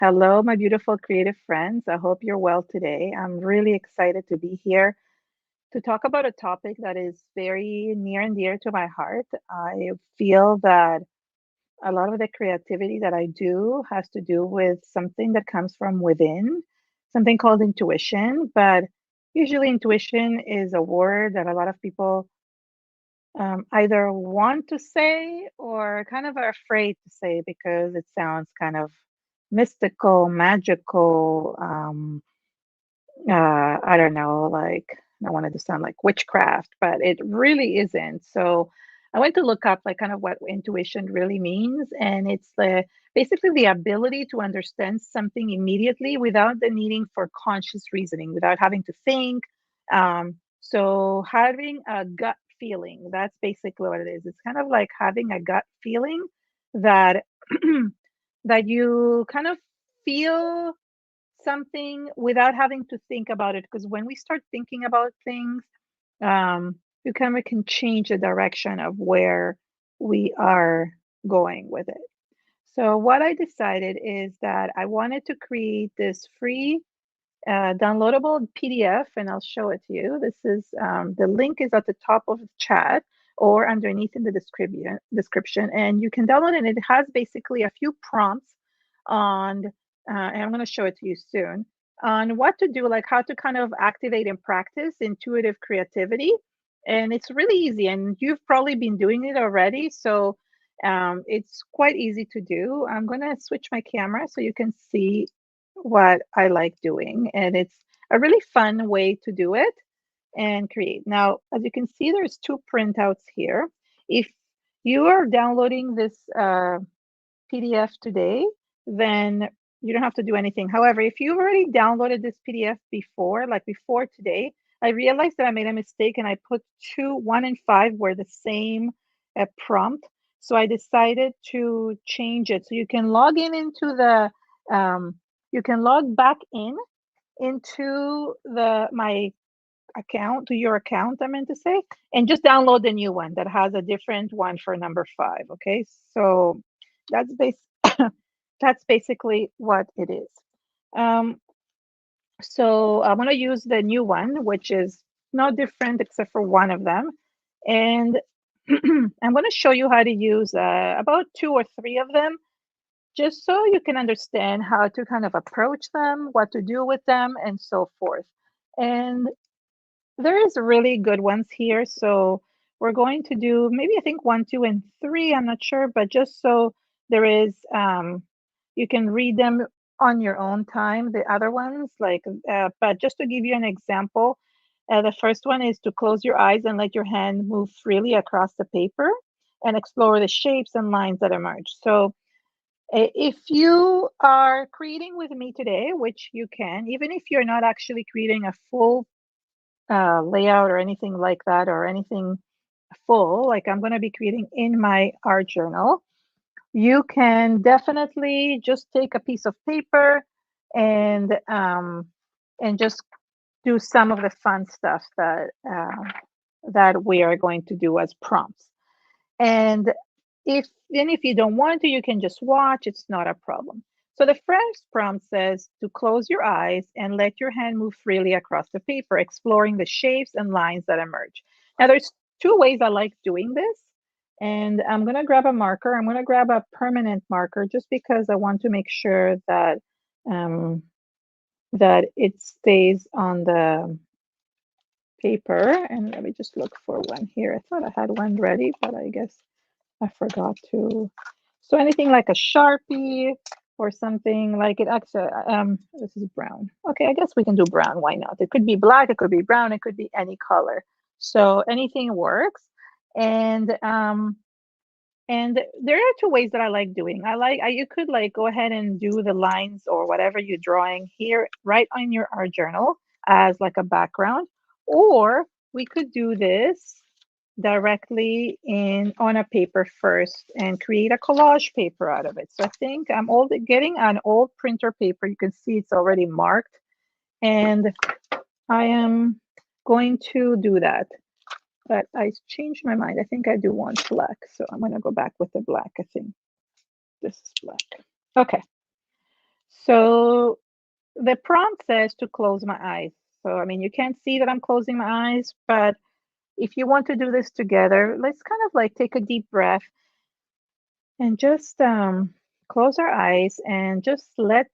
Hello, my beautiful creative friends. I hope you're well today. I'm really excited to be here to talk about a topic that is very near and dear to my heart. I feel that a lot of the creativity that I do has to do with something that comes from within, something called intuition. But usually, intuition is a word that a lot of people either want to say or kind of are afraid to say because it sounds kind of mystical, magical. I don't know, like I wanted to sound like witchcraft, but it really isn't. So I went to look up like kind of what intuition really means, and it's the basically the ability to understand something immediately without the needing for conscious reasoning, without having to think. So having a gut feeling, that's basically what it is. It's kind of like having a gut feeling that that you kind of feel something without having to think about it, because when we start thinking about things, you kind of can change the direction of where we are going with it. So what I decided is that I wanted to create this free downloadable PDF, and I'll show it to you. This is the link is at the top of the chat or underneath in the description, and you can download it. And it has basically a few prompts on, and I'm going to show it to you soon, on what to do, like how to kind of activate and practice intuitive creativity. And it's really easy, and you've probably been doing it already, so it's quite easy to do. I'm going to switch my camera so you can see what I like doing. And it's a really fun way to do it and create. Now, as you can see, there's two printouts here. If you are downloading this PDF today, then you don't have to do anything. However, if you've already downloaded this PDF before, like before today, I realized that I made a mistake and I put 2, 1, and 5 were the same prompt. So I decided to change it. So you can log in into the you can log back in into the my account, to your account, I meant to say, and just download the new one that has a different one for number 5. Okay, so that's that's basically what it is. Um, so I'm going to use the new one, which is not different except for one of them, and I'm going to show you how to use about 2 or 3 of them, just so you can understand how to kind of approach them, what to do with them, and so forth. And there is really good ones here. So we're going to do maybe I think 1, 2, and 3. I'm not sure, but just so there is, you can read them on your own time. The other ones, like, but just to give you an example, the first one is to close your eyes and let your hand move freely across the paper and explore the shapes and lines that emerge. So if you are creating with me today, which you can, even if you're not actually creating a full layout or anything like that, or anything full, like I'm going to be creating in my art journal, you can definitely just take a piece of paper and just do some of the fun stuff that we are going to do as prompts. And if you don't want to, you can just watch. It's not a problem. So the first prompt says to close your eyes and let your hand move freely across the paper, exploring the shapes and lines that emerge. Now, there's 2 ways I like doing this. And I'm going to grab a marker. I'm going to grab a permanent marker just because I want to make sure that that it stays on the paper. And let me just look for one here. I thought I had one ready, but I guess I forgot to. So anything like a Sharpie or something like it. Actually, this is brown. Okay, I guess we can do brown. Why not? It could be black, it could be brown, it could be any color. So anything works. And there are 2 ways that I like doing. You could like go ahead and do the lines or whatever you're drawing here right on your art journal as like a background, or we could do this directly on a paper first and create a collage paper out of it. So I think I'm getting an old printer paper. You can see it's already marked, and I am going to do that. But I changed my mind. I think I do want black, so I'm going to go back with the black. I think this is black. Okay. So the prompt says to close my eyes. So, I mean, you can't see that I'm closing my eyes, but if you want to do this together, let's kind of like take a deep breath and just close our eyes and just let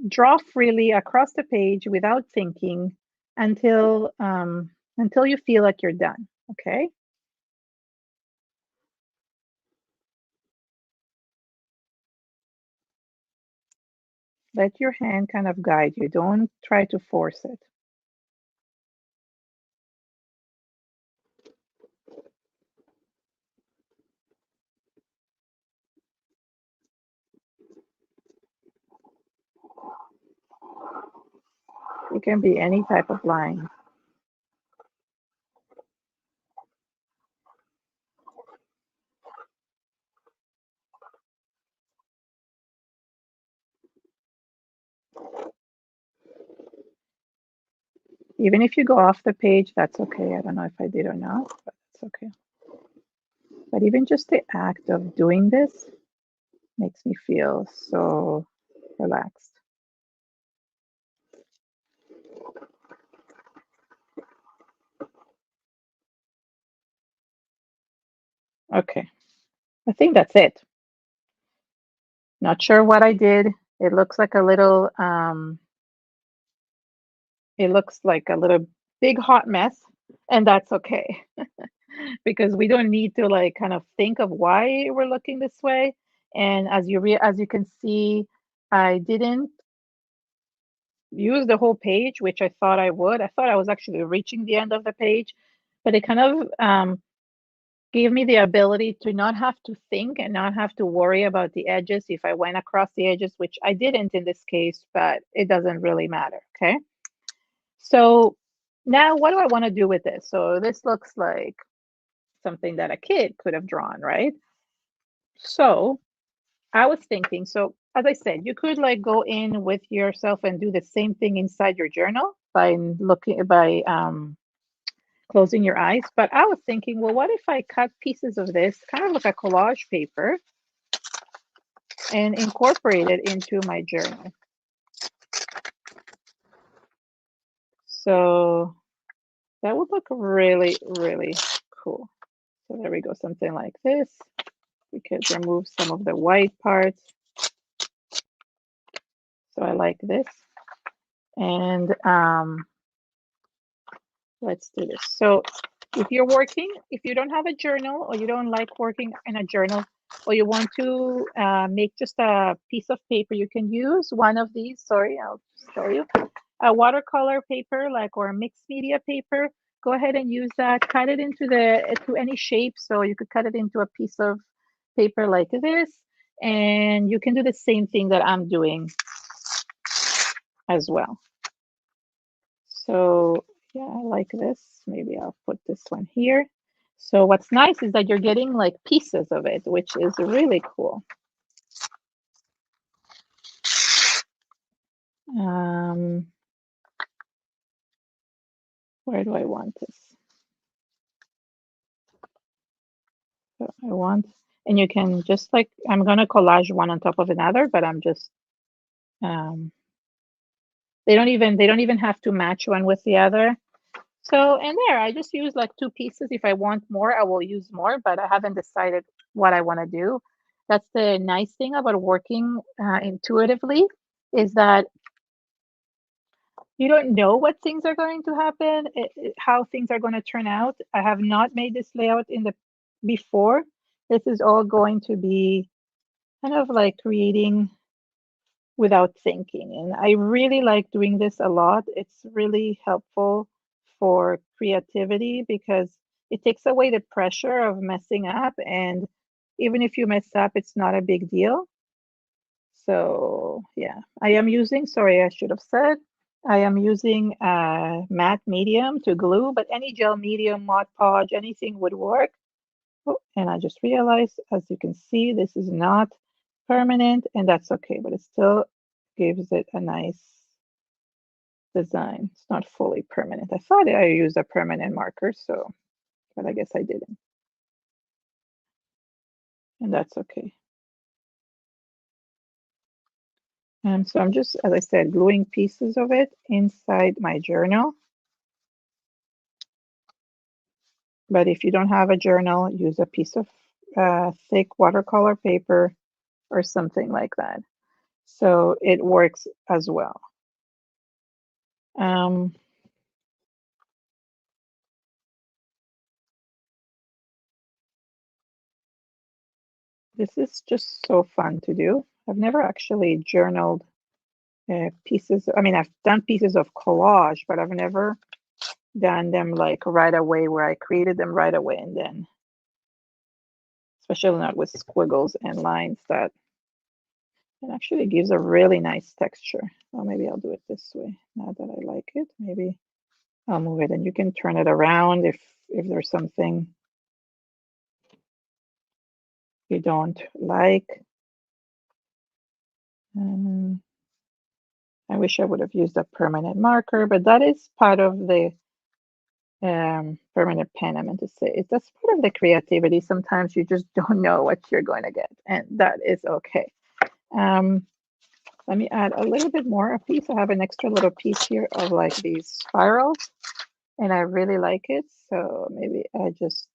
draw freely across the page without thinking until you feel like you're done. Okay. Let your hand kind of guide you. Don't try to force it. It can be any type of line. Even if you go off the page, that's okay. I don't know if I did or not, but it's okay. But even just the act of doing this makes me feel so relaxed. Okay, I think that's it. Not sure what I did. It looks like a little, it looks like a little big hot mess, and that's okay because we don't need to like kind of think of why we're looking this way. And as you can see, I didn't use the whole page, which I thought I would. I thought I was actually reaching the end of the page, but it kind of gave me the ability to not have to think and not have to worry about the edges if I went across the edges, which I didn't in this case, but it doesn't really matter. Okay. So now what do I want to do with this? So this looks like something that a kid could have drawn, right? So I was thinking, so as I said, you could like go in with yourself and do the same thing inside your journal by closing your eyes. But I was thinking, well, what if I cut pieces of this, kind of like a collage paper, and incorporate it into my journal? So that would look really, really cool. So there we go, something like this. We could remove some of the white parts. So I like this. And let's do this. So if you're working, if you don't have a journal or you don't like working in a journal, or you want to make just a piece of paper, you can use one of these. Sorry, I'll show you. A watercolor paper, like, or a mixed media paper. Go ahead and use that. Cut it to any shape. So you could cut it into a piece of paper like this, and you can do the same thing that I'm doing as well. So yeah, I like this. Maybe I'll put this one here. So what's nice is that you're getting like pieces of it, which is really cool. Where do I want this? So I want, and you can just like, I'm gonna collage one on top of another, but I'm just, they don't even have to match one with the other. So, and there, I just use like two pieces. If I want more, I will use more, but I haven't decided what I want to do. That's the nice thing about working intuitively, is that you don't know what things are going to happen, how things are going to turn out. I have not made this layout in the before. This is all going to be kind of like creating without thinking. And I really like doing this a lot. It's really helpful for creativity because it takes away the pressure of messing up. And even if you mess up, it's not a big deal. So yeah, I am using, sorry, I should have said, I am using a matte medium to glue, but any gel medium, Mod Podge, anything would work. Oh, and I just realized, as you can see, this is not permanent, and that's okay, but it still gives it a nice design. It's not fully permanent. I thought I used a permanent marker, so, but I guess I didn't. And that's okay. So I'm just, as I said, gluing pieces of it inside my journal. But if you don't have a journal, use a piece of thick watercolor paper or something like that. So it works as well. This is just so fun to do. I've never actually journaled pieces. I mean, I've done pieces of collage, but I've never done them like right away where I created them right away and then, especially not with squiggles and lines, that it actually gives a really nice texture. Well, maybe I'll do it this way now that I like it. Maybe I'll move it and you can turn it around if there's something you don't like. I wish I would have used a permanent marker, but that is part of the permanent pen, I meant to say. That's part of the creativity. Sometimes you just don't know what you're going to get, and that is okay. Let me add a little bit more a piece. I have an extra little piece here of like these spirals, and I really like it. So maybe I just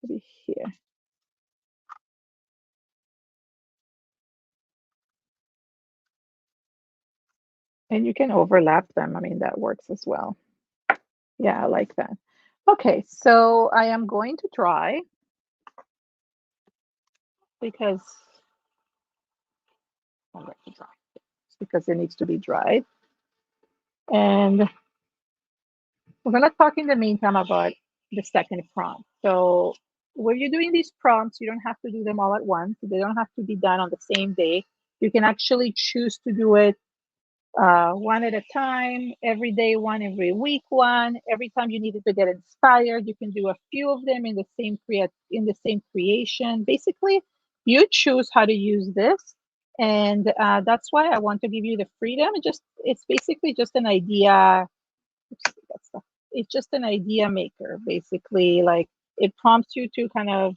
maybe here. And you can overlap them. I mean, that works as well. Yeah, I like that. Okay, so I am going to try because I'm going to dry because it needs to be dried. And we're going to talk in the meantime about the second prompt. So when you're doing these prompts, you don't have to do them all at once. They don't have to be done on the same day. You can actually choose to do it one at a time, every day one, every week one. Every time you needed to get inspired, you can do a few of them in the same creation. Basically, you choose how to use this, and that's why I want to give you the freedom. It's basically just an idea. Oops, that's stuff. It's just an idea maker, basically. Like it prompts you to kind of,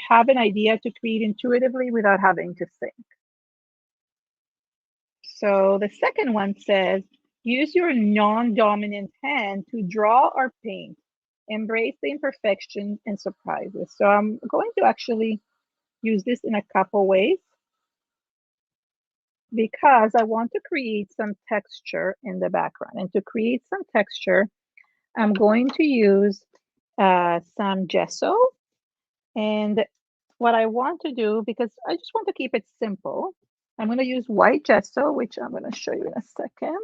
have an idea to create intuitively without having to think. So the second one says, use your non-dominant hand to draw or paint. Embrace the imperfection and surprises. So I'm going to actually use this in a couple ways because I want to create some texture in the background. And to create some texture, I'm going to use some gesso. And what I want to do, because I just want to keep it simple, I'm going to use white gesso, which I'm going to show you in a second.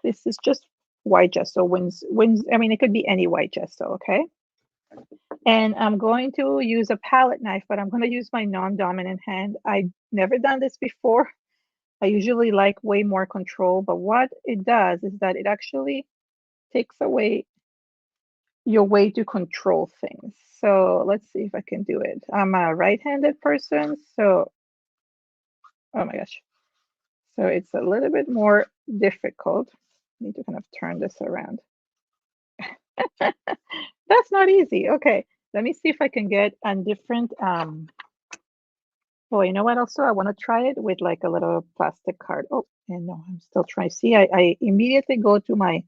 This is just white gesso. I mean, it could be any white gesso, okay? And I'm going to use a palette knife, but I'm going to use my non-dominant hand. I've never done this before. I usually like way more control, but what it does is that it actually takes away your way to control things. So let's see if I can do it. I'm a right-handed person, so, oh my gosh. So it's a little bit more difficult. I need to kind of turn this around. That's not easy. Okay, let me see if I can get a different, oh, you know what also? I want to try it with like a little plastic card. Oh, and no, I'm still trying. See, I immediately go to my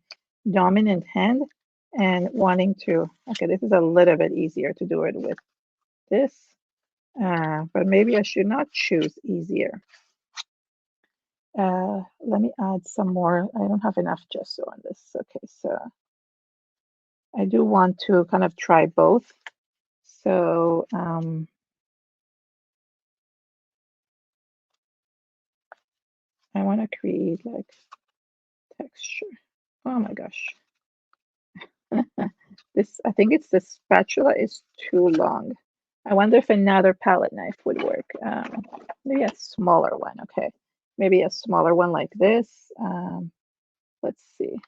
dominant hand and wanting to, okay, this is a little bit easier to do it with this, but maybe I should not choose easier. Let me add some more. I don't have enough gesso on this. Okay, so I do want to kind of try both. So I want to create like texture. Oh my gosh. This, I think it's the spatula is too long. I wonder if another palette knife would work. Maybe a smaller one. Okay, maybe a smaller one like this. Let's see.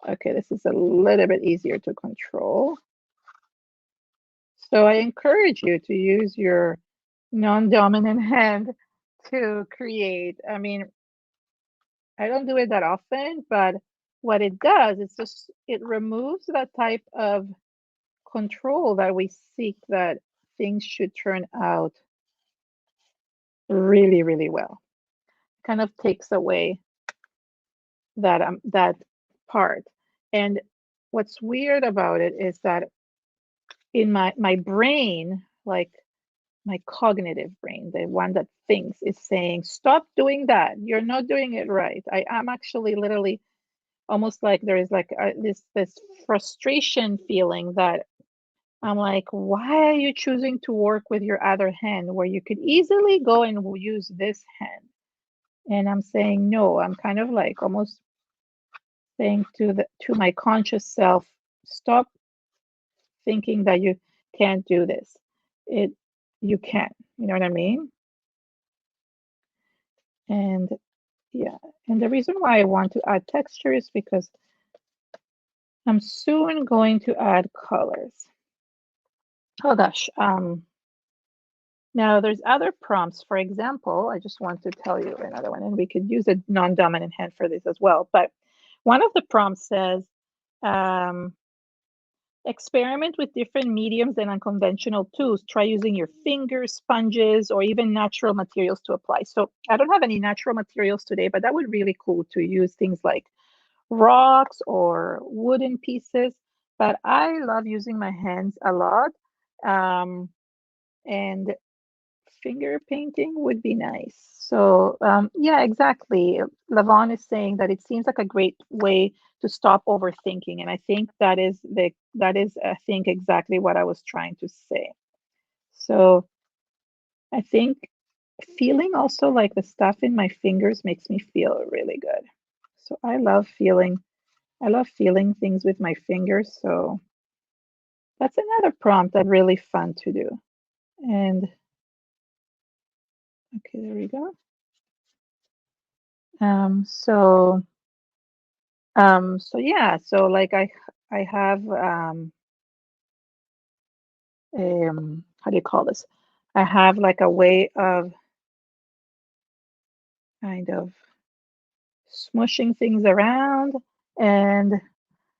Okay, this is a little bit easier to control. So I encourage you to use your non-dominant hand to create. I mean, I don't do it that often, but what it does is just it removes that type of control that we seek that things should turn out really, really well. Kind of takes away that part. And what's weird about it is that in my brain, like my cognitive brain, the one that thinks, is saying, stop doing that. You're not doing it right. I'm actually literally almost like there is like this frustration feeling that I'm like, why are you choosing to work with your other hand where you could easily go and use this hand? And I'm saying no. I'm kind of like almost saying to my conscious self, stop thinking that you can't do this. It You can. You know what I mean? And yeah, and the reason why I want to add texture is because I'm soon going to add colors. Oh gosh. Now there's other prompts. For example, I just want to tell you another one, and we could use a non-dominant hand for this as well. But one of the prompts says, um, experiment with different mediums and unconventional tools. Try using your fingers, sponges, or even natural materials to apply. So I don't have any natural materials today, but that would be really cool to use things like rocks or wooden pieces. But I love using my hands a lot. And finger painting would be nice. So yeah, exactly. Lavon is saying that it seems like a great way to stop overthinking, and I think that is I think exactly what I was trying to say. So I think feeling also like the stuff in my fingers makes me feel really good. So I love feeling things with my fingers. So that's another prompt that's really fun to do. And okay, there we go. So so yeah, so like I have how do you call this? I have like a way of kind of smushing things around, and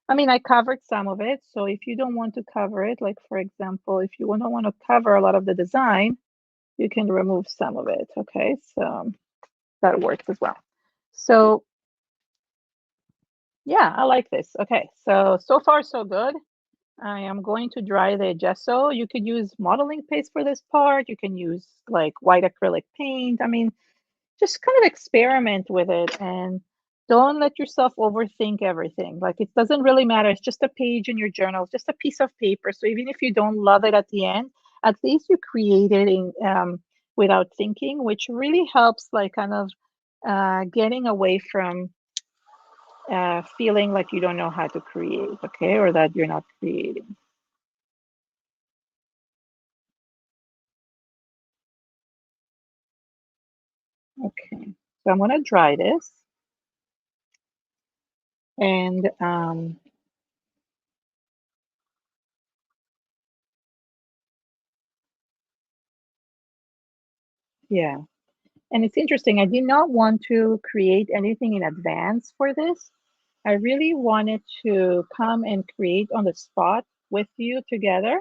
I mean I covered some of it. So if you don't want to cover it, like for example, if you don't want to cover a lot of the design, you can remove some of it. Okay, so that works as well. So yeah, I like this. Okay, so far so good. I am going to dry the gesso. You could use modeling paste for this part. You can use like white acrylic paint. I mean, just kind of experiment with it and don't let yourself overthink everything. Like it doesn't really matter. It's just a page in your journal, just a piece of paper. So even if you don't love it at the end, at least you created without thinking, which really helps like kind of getting away from feeling like you don't know how to create, okay, or that you're not creating. Okay, so I'm going to dry this and yeah, and it's interesting. I did not want to create anything in advance for this. I really wanted to come and create on the spot with you together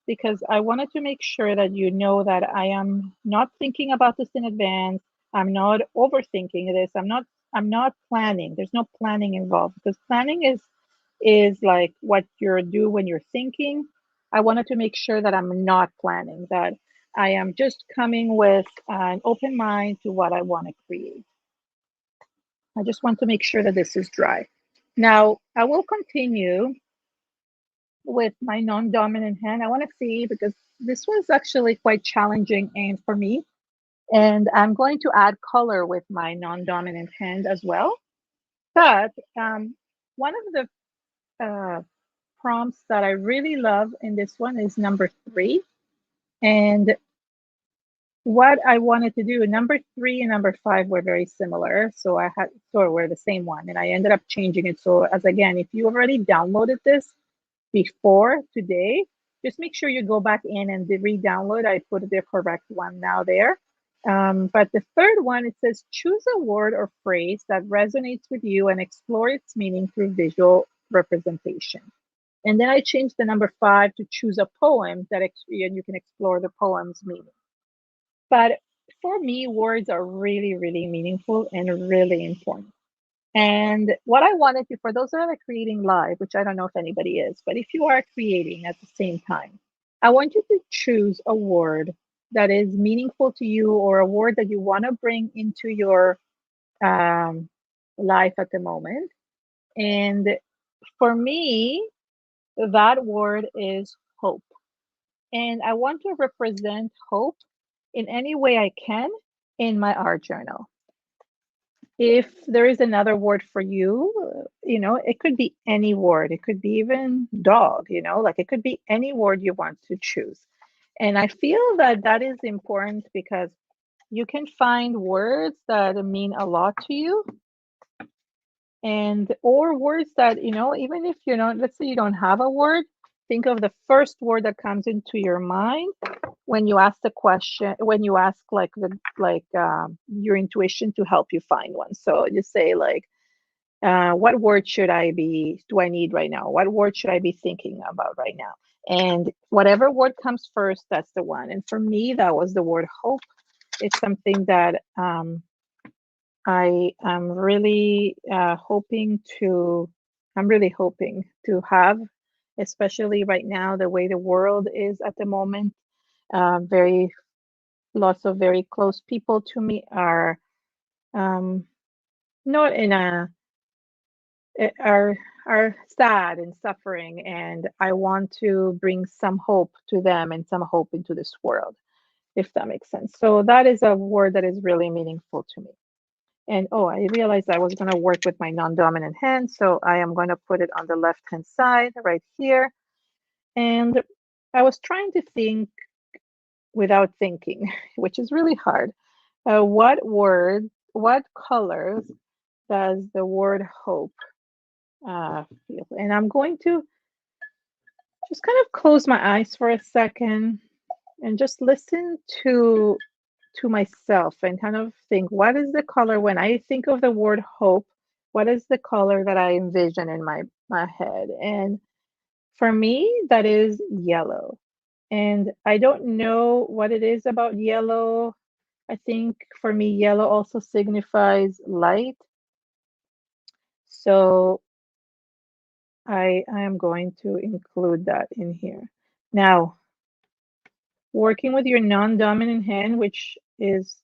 because I wanted to make sure that you know that I am not thinking about this in advance. I'm not overthinking this. I'm not planning. There's no planning involved because planning is like what you do when you're thinking. I wanted to make sure that I'm not planning, that I am just coming with an open mind to what I want to create. I just want to make sure that this is dry. Now, I will continue with my non-dominant hand. I want to see because this was actually quite challenging and for me. And I'm going to add color with my non-dominant hand as well. But one of the prompts that I really love in this one is number 3. And what I wanted to do, number 3 and number 5 were very similar. So I had, so were the same one. And I ended up changing it. So as again, if you already downloaded this before today, just make sure you go back in and re-download. I put the correct one now there. But the third one, it says, choose a word or phrase that resonates with you and explore its meaning through visual representation. And then I changed the number 5 to choose a poem that and you can explore the poem's meaning. But for me, words are really, really meaningful and really important. And what I wanted to, for those that are creating live, which I don't know if anybody is, but if you are creating at the same time, I want you to choose a word that is meaningful to you or a word that you want to bring into your um, life at the moment. And for me, that word is hope. And I want to represent hope in any way I can in my art journal. If there is another word for you, it could be any word. It could be even dog, like it could be any word you want to choose. And I feel that that is important because you can find words that mean a lot to you and or words that, even if let's say you don't have a word, think of the first word that comes into your mind when you ask the question, when you ask your intuition to help you find one. So you say like, what word do I need right now? What word should I be thinking about right now? And whatever word comes first, that's the one. And for me, that was the word hope. It's something that I am really I'm really hoping to have, especially right now, the way the world is at the moment. Very Lots of very close people to me are um, not in a are sad and suffering, and I want to bring some hope to them and some hope into this world, if that makes sense. So that is a word that is really meaningful to me. And oh, I realized I was going to work with my non-dominant hand, so I am going to put it on the left hand side right here. And I was trying to think without thinking, which is really hard. What colors does the word hope feel? And I'm going to just kind of close my eyes for a second and just listen to myself and kind of think, what is the color when I think of the word hope? What is the color that I envision in my head? And for me, that is yellow. And I don't know what it is about yellow. I think for me, yellow also signifies light. So I am going to include that in here. Now, working with your non-dominant hand, which is,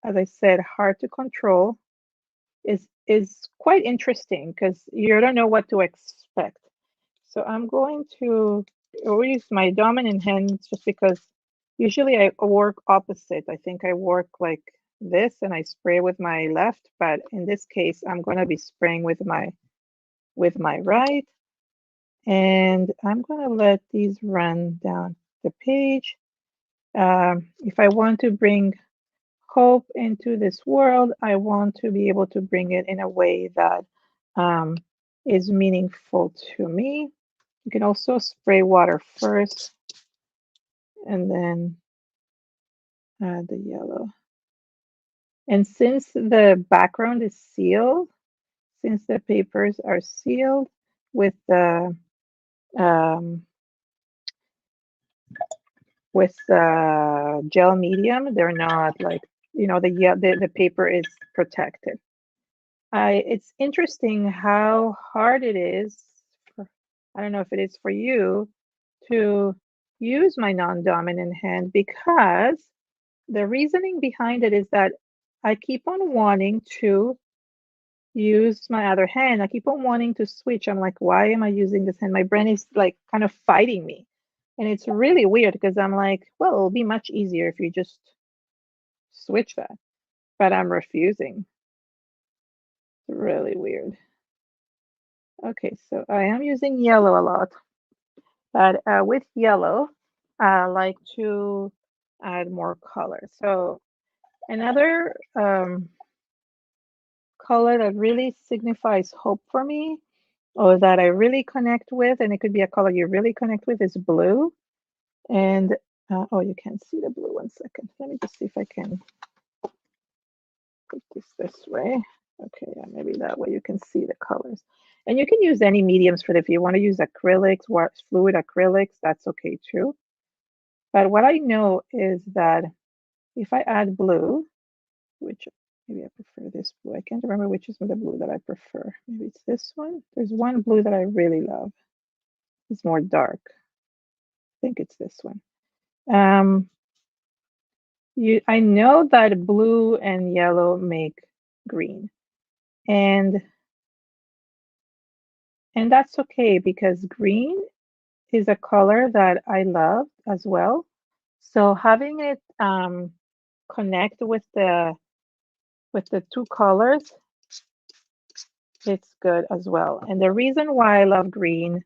as I said, hard to control, is quite interesting because you don't know what to expect. So I'm going to use my dominant hand just because usually I work opposite. I think I work like this and I spray with my left, but in this case, I'm going to be spraying with my right. And I'm going to let these run down the page. If I want to bring hope into this world, I want to be able to bring it in a way that um, is meaningful to me. You can also spray water first and then add the yellow. And since the background is sealed, since the papers are sealed with the um, gel medium, they're not like, the paper is protected. It's interesting how hard it is, I don't know if it is for you, to use my non-dominant hand because the reasoning behind it is that I keep on wanting to use my other hand. I keep on wanting to switch. I'm like, why am I using this hand? My brain is like kind of fighting me. And it's really weird because I'm like, well, it'll be much easier if you just switch that. But I'm refusing. It's really weird. Okay, so I am using yellow a lot. But with yellow, I like to add more color. So another color that really signifies hope for me or that I really connect with, and it could be a color you really connect with, is blue. And oh, you can't see the blue. One second. Let me just see if I can put this way. Okay, yeah, maybe that way you can see the colors. And you can use any mediums for it. If you want to use acrylics, fluid acrylics, that's okay too. But what I know is that if I add blue, which maybe I prefer this blue. I can't remember which is the blue that I prefer. Maybe it's this one. There's one blue that I really love. It's more dark. I think it's this one. I know that blue and yellow make green, and that's okay because green is a color that I love as well. So having it connect with the two colors, it's good as well. And the reason why I love green,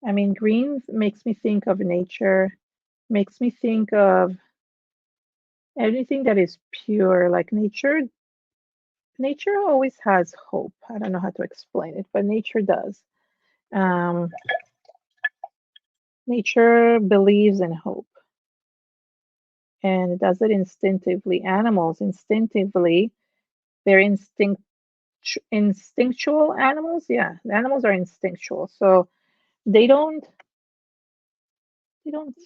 I mean, green makes me think of nature, makes me think of anything that is pure, like nature. Nature always has hope. I don't know how to explain it, but nature does. Um, Nature believes in hope and it does it instinctively. Animals instinctively, they're instinctual animals. Yeah, the animals are instinctual. So they don't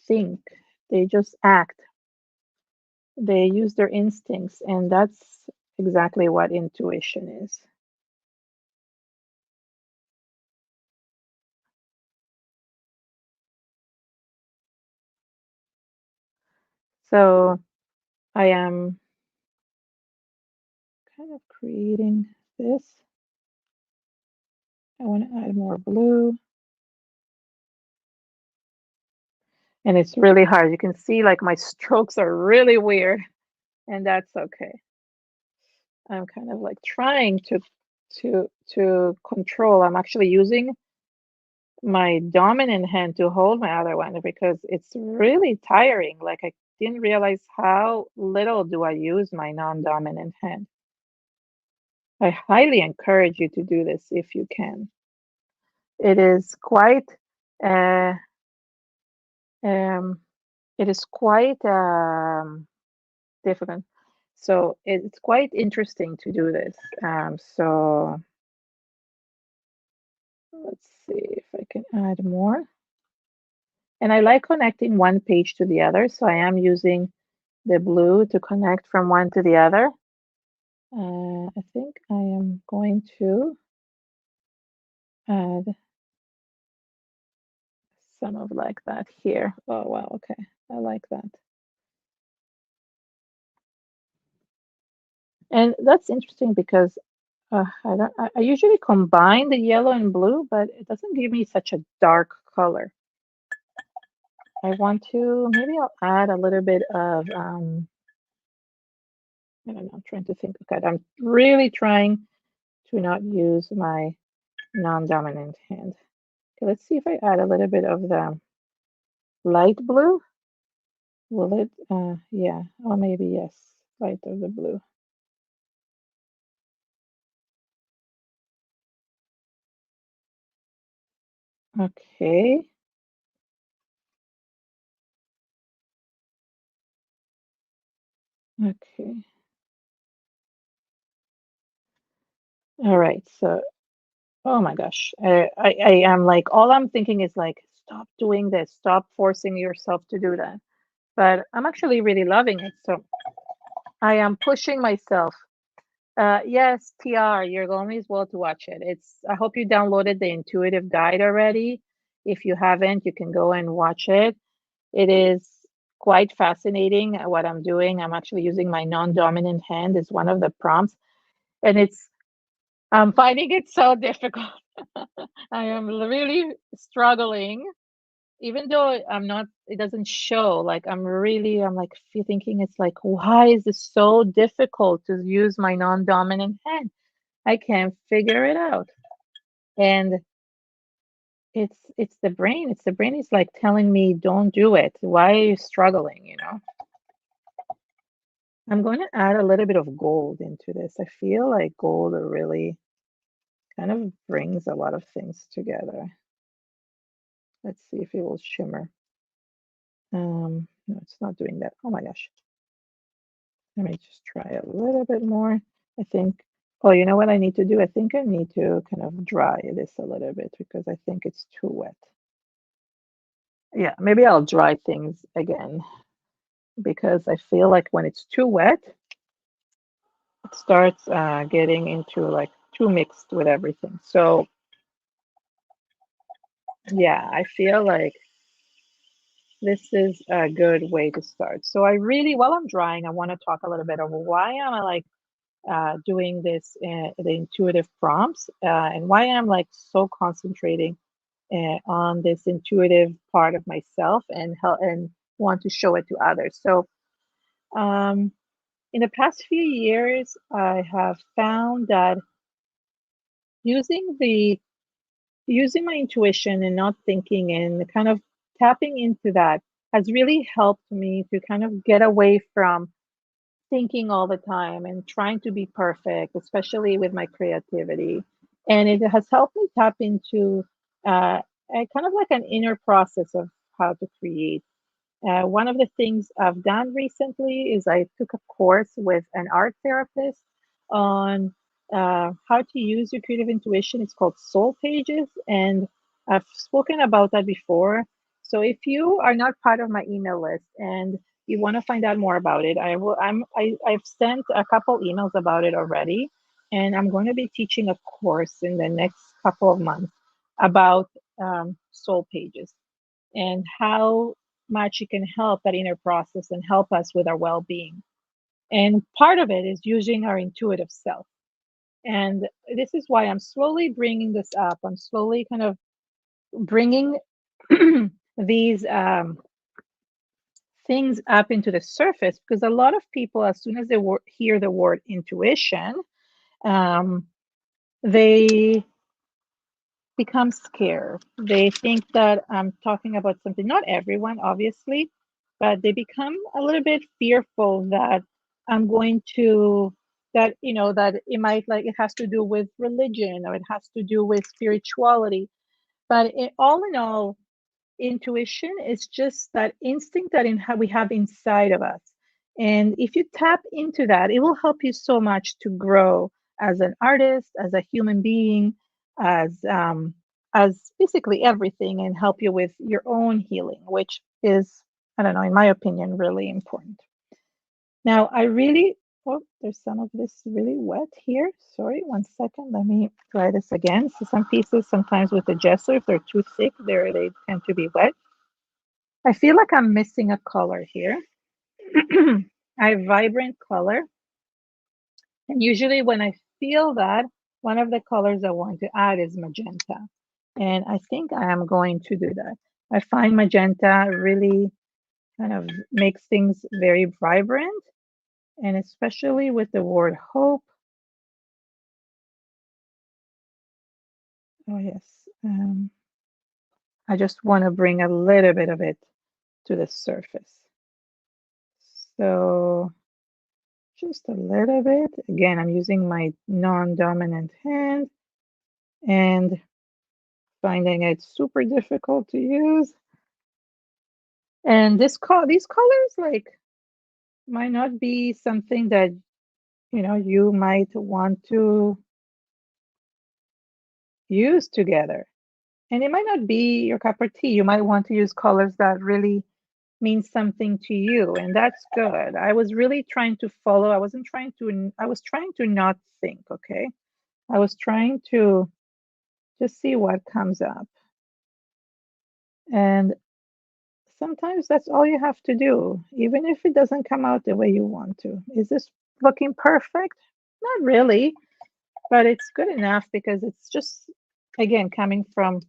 think. They just act. They use their instincts, and that's exactly what intuition is. So I am kind of creating this. I want to add more blue. And it's really hard. You can see like my strokes are really weird, and that's okay. I'm kind of like trying to control. I'm actually using my dominant hand to hold my other one because it's really tiring. Like I didn't realize how little do I use my non-dominant hand. I highly encourage you to do this if you can. It is quite uh, um, it is quite difficult. So it's quite interesting to do this. So let's see if I can add more. And I like connecting one page to the other, so I am using the blue to connect from one to the other. I think I am going to add some of like that here. Oh, wow, okay. I like that. And that's interesting because I usually combine the yellow and blue, but it doesn't give me such a dark color. I want to, maybe I'll add a little bit of, I don't know, I'm trying to think. Okay, I'm really trying to not use my non-dominant hand. Okay, let's see if I add a little bit of the light blue. Will it? Yeah, or maybe yes, light of the blue. Okay. Okay. All right. So, oh my gosh, I am like, all I'm thinking is like, stop doing this, stop forcing yourself to do that. But I'm actually really loving it. So I am pushing myself. Yes, TR, you're going as well to watch it. I hope you downloaded the intuitive guide already. If you haven't, you can go and watch it. It is quite fascinating what I'm doing. I'm actually using my non-dominant hand as one of the prompts, and I'm finding it so difficult. I am really struggling, even though I'm not, it doesn't show. Like I'm like thinking it's like, why is this so difficult to use my non-dominant hand? I can't figure it out. And it's the brain. It's the brain is like telling me, don't do it. Why are you struggling, you know? I'm going to add a little bit of gold into this. I feel like gold really kind of brings a lot of things together. Let's see if it will shimmer. No, it's not doing that. Oh my gosh. Let me just try a little bit more. I think, oh, you know what I need to do? I think I need to kind of dry this a little bit because I think it's too wet. Yeah, maybe I'll dry things again because I feel like when it's too wet, it starts getting into like too mixed with everything. So yeah, I feel like this is a good way to start. So I really, while I'm drying, I want to talk a little bit of why am I like doing this, the intuitive prompts, and why I'm like so concentrating on this intuitive part of myself and help and want to show it to others. So um, in the past few years, I have found that using the using my intuition and not thinking and kind of tapping into that has really helped me to kind of get away from thinking all the time and trying to be perfect, especially with my creativity. And it has helped me tap into a kind of like an inner process of how to create. One of the things I've done recently is I took a course with an art therapist on how to use your creative intuition. It's called Soul Pages, and I've spoken about that before. So if you are not part of my email list and you want to find out more about it, I've sent a couple emails about it already, and I'm going to be teaching a course in the next couple of months about Soul Pages and how much it can help that inner process and help us with our well-being. And part of it is using our intuitive self. And this is why I'm slowly bringing this up. I'm slowly kind of bringing these things up into the surface because a lot of people, as soon as they hear the word intuition, um, they become scared. They think that I'm talking about something, not everyone, obviously, but they become a little bit fearful that I'm going to, that, that it might like, it has to do with religion or it has to do with spirituality. But all in all, intuition is just that instinct that we have inside of us. And if you tap into that, it will help you so much to grow as an artist, as a human being, as basically everything, and help you with your own healing, which is, I don't know, in my opinion, really important. Now, I really, oh, there's some of this really wet here. Sorry, one second. Let me try this again. So some pieces, sometimes with the gesso, if they're too thick, they tend to be wet. I feel like I'm missing a color here. I have vibrant color. And usually when I feel that, one of the colors I want to add is magenta. And I think I am going to do that. I find magenta really kind of makes things very vibrant. And especially with the word hope. Oh, yes. I just want to bring a little bit of it to the surface. So just a little bit. Again, I'm using my non-dominant hand and finding it super difficult to use. And these colors like might not be something that you might want to use together. And it might not be your cup of tea. You might want to use colors that really mean something to you, and that's good. I was really trying to follow. I was trying to not think, okay? I was trying to just see what comes up. And sometimes that's all you have to do, even if it doesn't come out the way you want to. Is this looking perfect? Not really, but it's good enough because it's just, again, coming from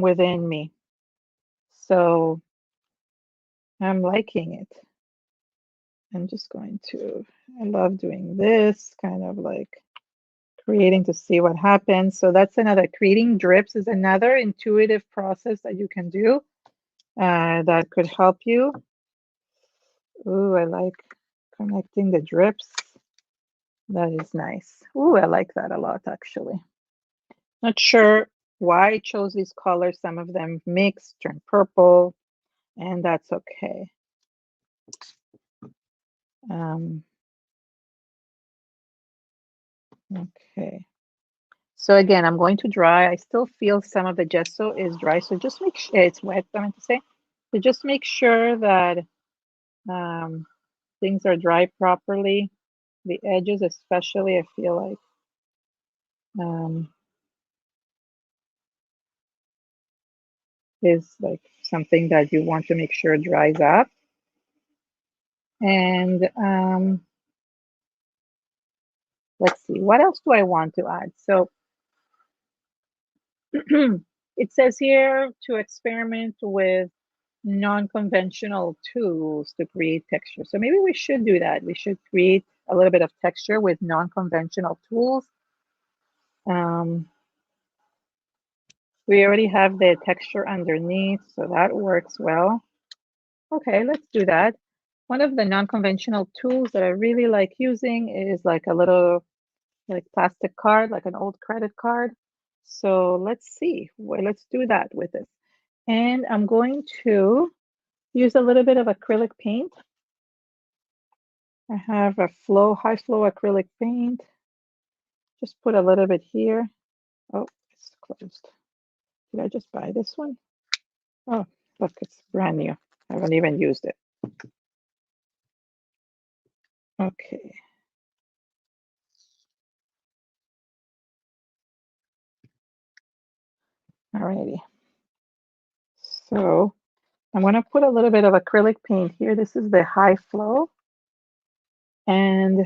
within me. So I'm liking it. I'm just going to, I love doing this, kind of like creating to see what happens. So that's another, creating drips is another intuitive process that you can do that could help you. Ooh, I like connecting the drips. That is nice. Ooh, I like that a lot, actually. Not sure why I chose these colors. Some of them mix, turn purple, and that's okay. Okay. So again, I'm going to dry. I still feel some of the gesso is dry, so just make sure it's wet, I meant to say. to just make sure that things are dry properly. The edges especially, I feel like is like something that you want to make sure dries up. And let's see, what else do I want to add? So it says here to experiment with non-conventional tools to create texture. So maybe we should do that. We should create a little bit of texture with non-conventional tools. We already have the texture underneath, so that works well. Okay, let's do that. One of the non-conventional tools that I really like using is like a little like plastic card, like an old credit card. So let's see, let's do that with this. And I'm going to use a little bit of acrylic paint. I have a high flow acrylic paint. Just put a little bit here. Oh, it's closed. Did I just buy this one? Oh, look, it's brand new. I haven't even used it. Okay. Alrighty. So I'm going to put a little bit of acrylic paint here. This is the high flow. And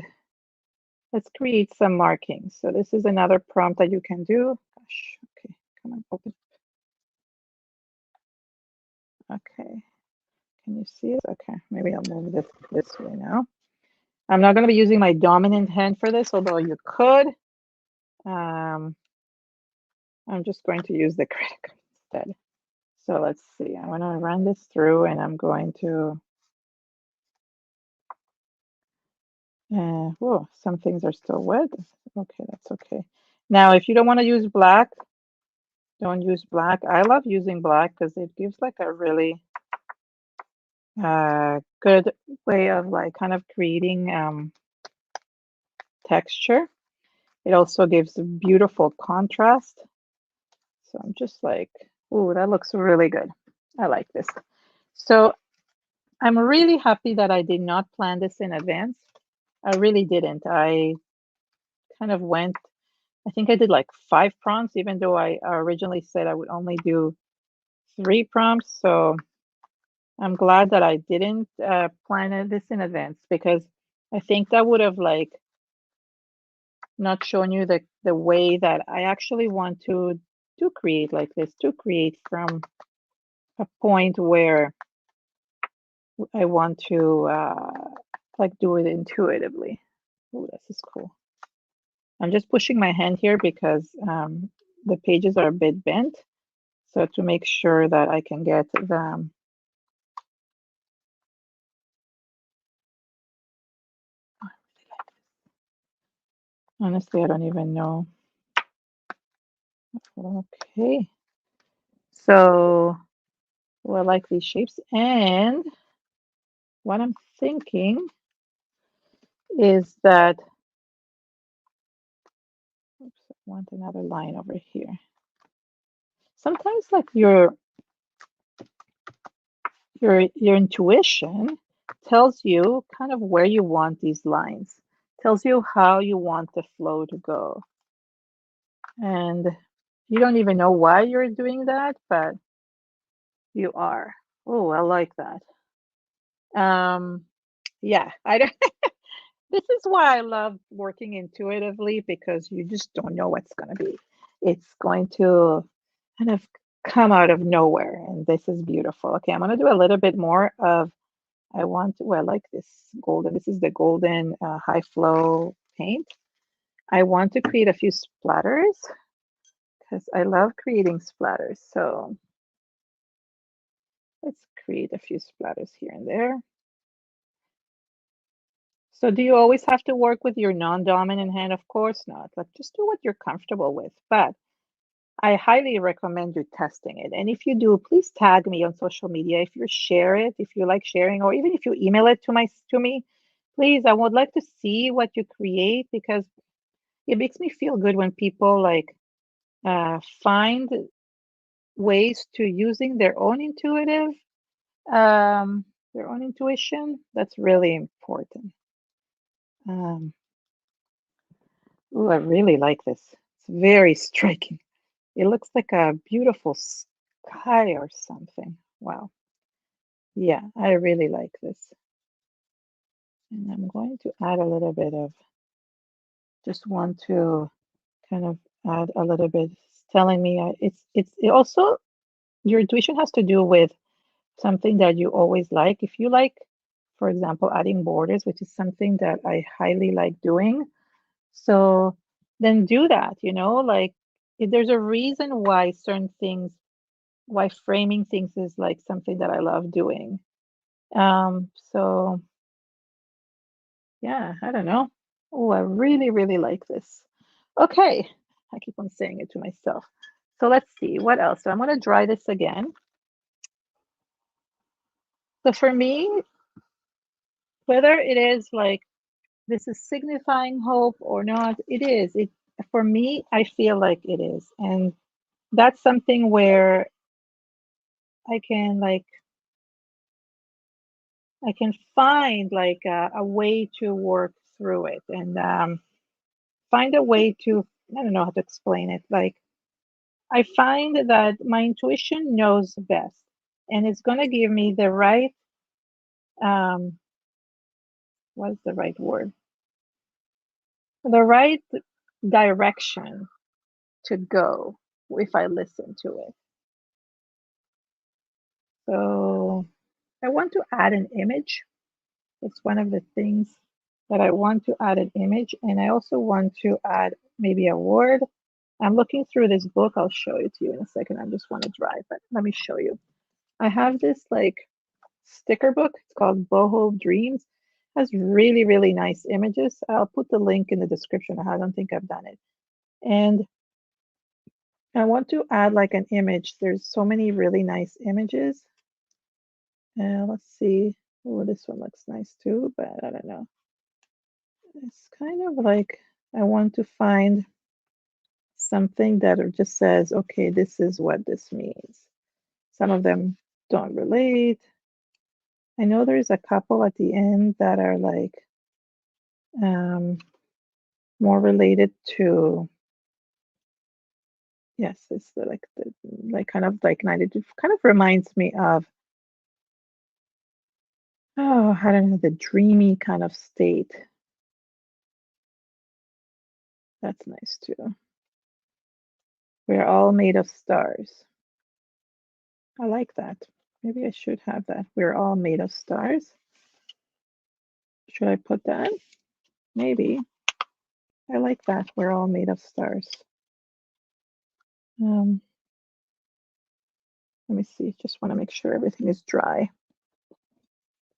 let's create some markings. So this is another prompt that you can do. Gosh, okay, come on, open. Okay, can you see it? Okay, maybe I'll move this way now. I'm not going to be using my dominant hand for this, although you could. I'm just going to use the critic instead. So let's see, I want to run this through and I'm going to, whoa, some things are still wet. Okay, that's okay. Now, if you don't want to use black, don't use black. I love using black because it gives like a really good way of like kind of creating texture. It also gives a beautiful contrast. So I'm just like, oh, that looks really good. I like this. So I'm really happy that I did not plan this in advance. I really didn't. I kind of went, I think I did like 5 prompts, even though I originally said I would only do 3 prompts. So I'm glad that I didn't plan this in advance because I think that would have like not shown you the way that I actually want to create like this, to create from a point where I want to like do it intuitively. Oh, this is cool. I'm just pushing my hand here because the pages are a bit bent. So to make sure that I can get them. Honestly, I don't even know. Okay. So I like these shapes. And what I'm thinking is that, oops, I want another line over here. Sometimes like your intuition tells you kind of where you want these lines, tells you how you want the flow to go. And you don't even know why you're doing that, but you are. Oh, I like that. Yeah, I don't this is why I love working intuitively because you just don't know what's going to be. It's going to kind of come out of nowhere, and this is beautiful. Okay, I'm going to do a little bit more of, I like this golden. This is the golden high flow paint. I want to create a few splatters because I love creating splatters. So let's create a few splatters here and there. So do you always have to work with your non-dominant hand? Of course not. Like just do what you're comfortable with. But I highly recommend you testing it. And if you do, please tag me on social media. If you share it, if you like sharing, or even if you email it to me, please, I would like to see what you create because it makes me feel good when people like find ways to using their own intuitive Their own intuition, that's really important. Um, ooh, I really like this. It's very striking. It looks like a beautiful sky or something. Wow. Yeah, I really like this. And I'm going to add a little bit of, just want to kind of add a little bit. It's telling me it also, your intuition has to do with something that you always like. If you like, for example, adding borders, which is something that I highly like doing, so then do that, you know, like if there's a reason why certain things, why framing things is like something that I love doing. So yeah, I don't know. Oh, I really, really like this. Okay, I keep on saying it to myself. So let's see what else. So I'm going to dry this again. So for me, whether it is like this is signifying hope or not, it is. It for me, I feel like it is, and that's something where I can like I can find like a way to work through it and find a way to, I don't know how to explain it. Like I find that my intuition knows best, and it's going to give me the right um, what is the right word? The right direction to go if I listen to it. So I want to add an image. It's one of the things that I want to add an image, and I also want to add maybe a word. I'm looking through this book. I'll show it to you in a second. I just want to drive, but let me show you. I have this like sticker book. It's called Boho Dreams. It has really, really nice images. I'll put the link in the description. I don't think I've done it. And I want to add like an image. There's so many really nice images. Let's see. Oh, this one looks nice too, but I don't know. It's kind of like I want to find something that just says, okay, this is what this means. Some of them don't relate. I know there's a couple at the end that are like um, more related to, yes, it's the like kind of like 92, kind of reminds me of, oh, I don't know, the dreamy kind of state. That's nice too. We're all made of stars. I like that. Maybe I should have that. We're all made of stars. Should I put that? Maybe. I like that. We're all made of stars. Um, Let me see. Just want to make sure everything is dry.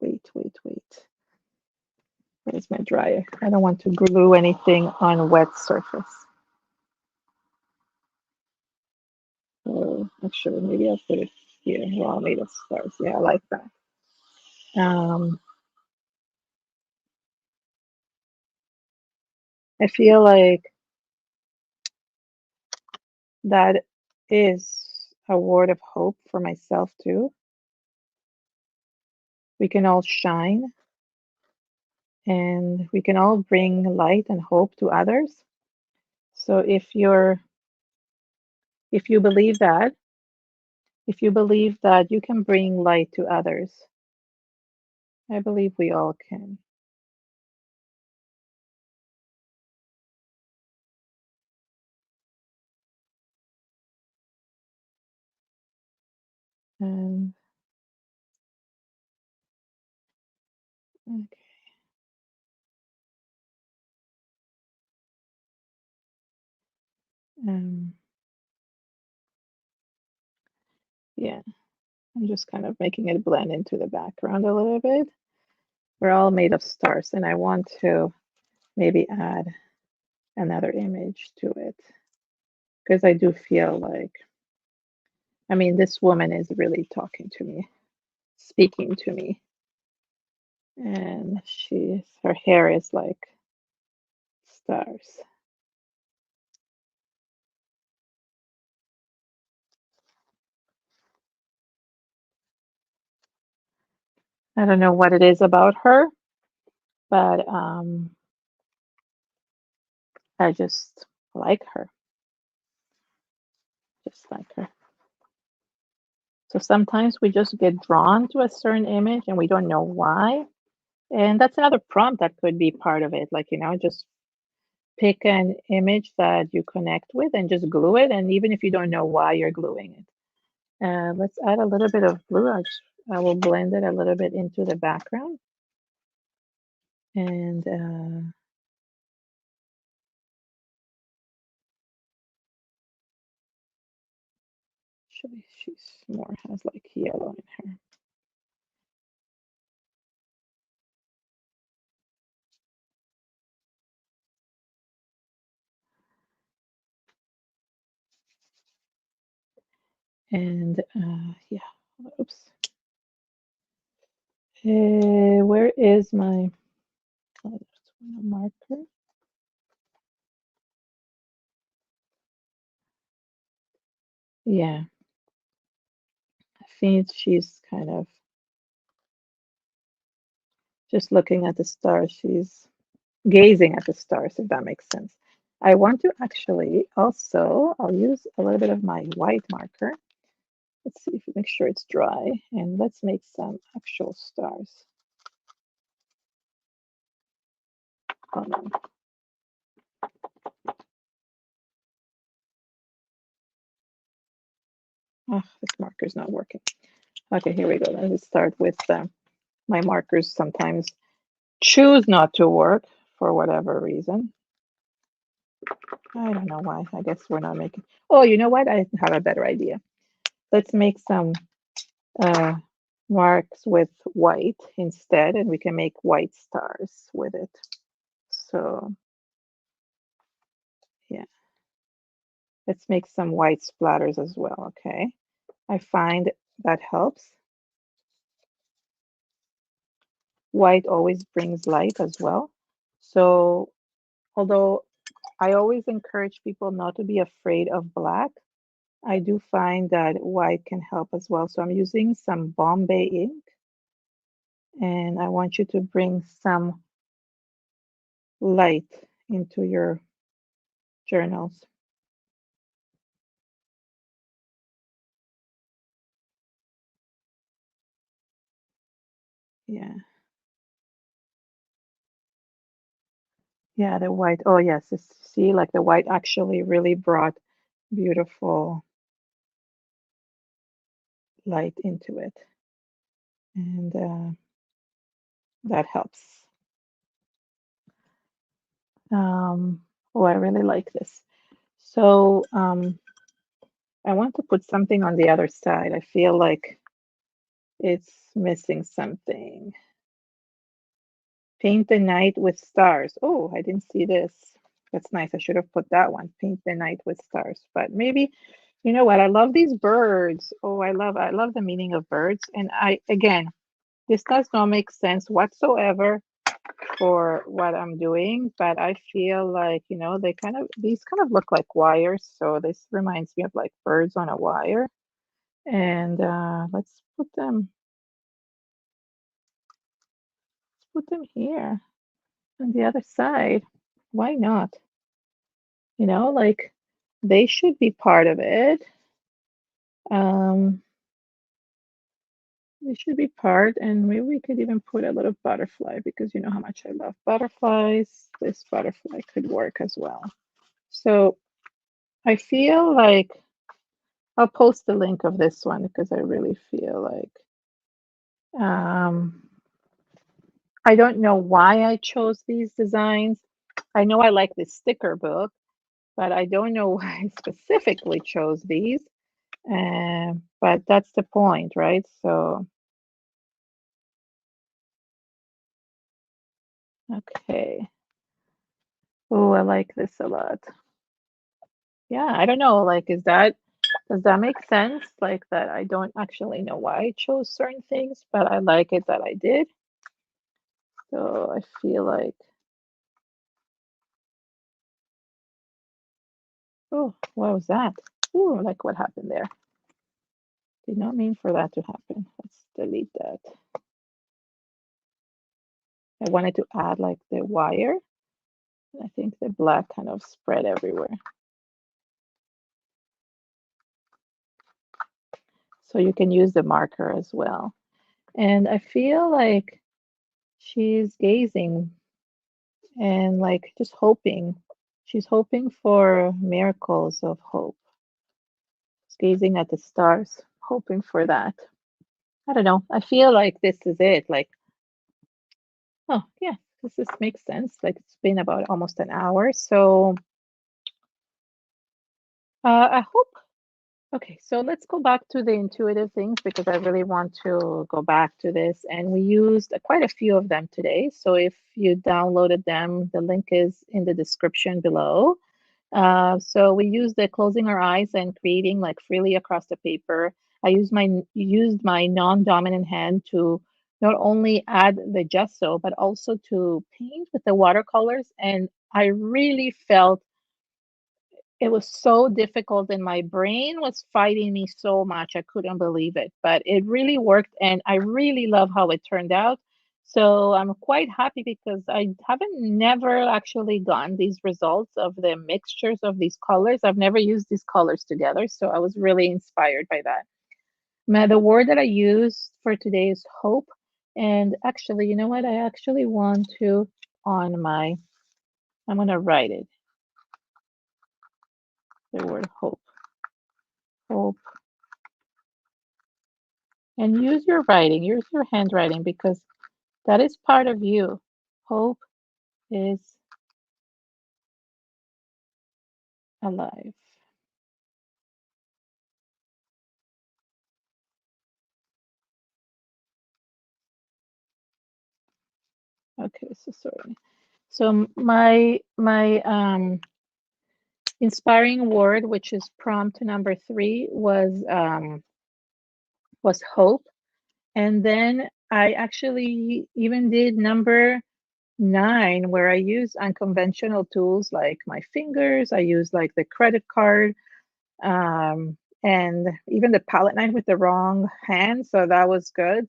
Wait, wait, wait. Where's my dryer? I don't want to glue anything on a wet surface. So actually, maybe I'll put it here. We're all made of stars. Yeah, I like that. I feel like that is a word of hope for myself too. We can all shine and we can all bring light and hope to others. So if you believe that, if you believe that you can bring light to others, I believe we all can. And okay, um, yeah, I'm just kind of making it blend into the background a little bit. We're all made of stars, and I want to maybe add another image to it because I do feel like, I mean, this woman is really talking to me, speaking to me, and her hair is like stars. I don't know what it is about her, but I just like her, just like her. So sometimes we just get drawn to a certain image and we don't know why. And that's another prompt that could be part of it. Like, just pick an image that you connect with and just glue it. And even if you don't know why you're gluing it. Let's add a little bit of blue. I will blend it a little bit into the background. And actually, she's more has like yellow in her. And yeah, oops. Where is my marker? Yeah, I think she's kind of just looking at the stars. She's gazing at the stars, if that makes sense. I want to actually also, I'll use a little bit of my white marker. Let's see if we make sure it's dry, and let's make some actual stars. Hold on. Oh, this marker's not working. Okay, here we go. Let's start with my markers sometimes choose not to work for whatever reason. I don't know why. I guess we're not making. Oh, you know what? I have a better idea. Let's make some uh, marks with white instead, and we can make white stars with it. So yeah, let's make some white splatters as well. Okay, I find that helps. White always brings light as well. So although I always encourage people not to be afraid of black, I do find that white can help as well. So I'm using some Bombay ink, and I want you to bring some light into your journals. Yeah. Yeah, the white. Oh, yes. See, like the white actually really brought beautiful light into it. And that helps. Oh, I really like this. So I want to put something on the other side. I feel like it's missing something. Paint the night with stars. Oh, I didn't see this. That's nice. I should have put that one. Paint the night with stars. But maybe, you know what? I love these birds. Oh, I love the meaning of birds. And again, this does not make sense whatsoever for what I'm doing, but I feel like, these kind of look like wires. So this reminds me of like birds on a wire. And let's put them here on the other side. Why not? Like they should be part of it. Um, they should be part, and maybe we could even put a little butterfly because you know how much I love butterflies. This butterfly could work as well. So I feel like I'll post the link of this one because I really feel like I don't know why I chose these designs. I know I like this sticker book, but I don't know why I specifically chose these. But that's the point, right? So, okay. Oh, I like this a lot. Yeah, I don't know. Like, does that make sense? Like that I don't actually know why I chose certain things, but I like it that I did. So I feel like, oh, what was that? Oh, like what happened there? Did not mean for that to happen. Let's delete that. I wanted to add like the wire. I think the black kind of spread everywhere. So you can use the marker as well. And I feel like she's gazing and like just hoping. She's hoping for miracles of hope. She's gazing at the stars, hoping for that. I don't know. I feel like this is it. Like, oh, yeah, this makes sense. Like it's been about almost an hour. So I hope. Okay, so let's go back to the intuitive things because I really want to go back to this. And we used quite a few of them today. So if you downloaded them, the link is in the description below. So we used the closing our eyes and creating like freely across the paper. I used my non-dominant hand to not only add the gesso, but also to paint with the watercolors. And I really felt it was so difficult and my brain was fighting me so much. I couldn't believe it, but it really worked and I really love how it turned out. So I'm quite happy because I haven't never actually gotten these results of the mixtures of these colors. I've never used these colors together, so I was really inspired by that. Now, the word that I use for today is hope. And actually, you know what? I actually want to I'm going to write it, the word hope. Hope. And use your writing, use your handwriting because that is part of you. Hope is alive. Okay, so sorry. So my inspiring word, which is prompt number 3, was hope. And then I actually even did number 9, where I use unconventional tools like my fingers. I use like the credit card, and even the palette knife with the wrong hand. So that was good.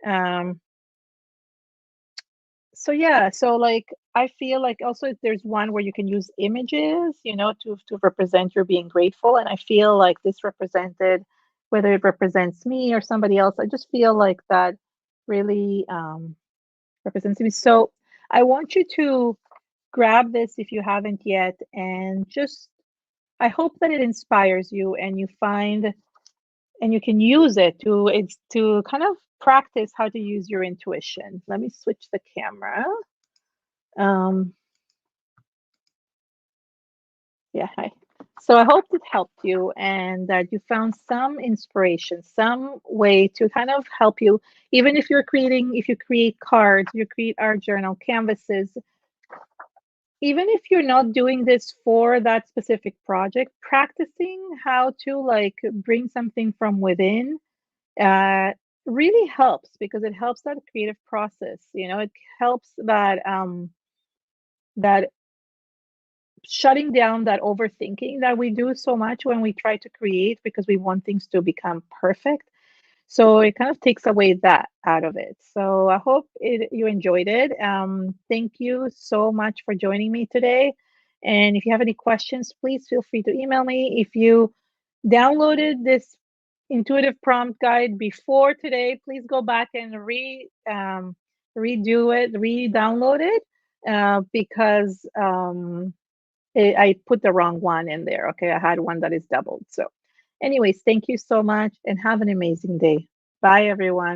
Um, so yeah, so like I feel like also there's one where you can use images, to represent your being grateful. And I feel like this represented, whether it represents me or somebody else, I just feel like that really represents me. So I want you to grab this if you haven't yet, and just I hope that it inspires you and you find and you can use it to kind of practice how to use your intuition. Let me switch the camera. Um, yeah, hi. So I hope it helped you and that you found some inspiration, some way to kind of help you, even if if you create cards, you create art journal, canvases, even if you're not doing this for that specific project, practicing how to like bring something from within uh, really helps because it helps that creative process. It helps that shutting down that overthinking that we do so much when we try to create because we want things to become perfect. So it kind of takes away that out of it. So I hope you enjoyed it. Thank you so much for joining me today. And if you have any questions, please feel free to email me. If you downloaded this intuitive prompt guide before today, please go back and redo it, re-download it, because I put the wrong one in there. Okay, I had one that is doubled. So anyways, thank you so much and have an amazing day. Bye, everyone.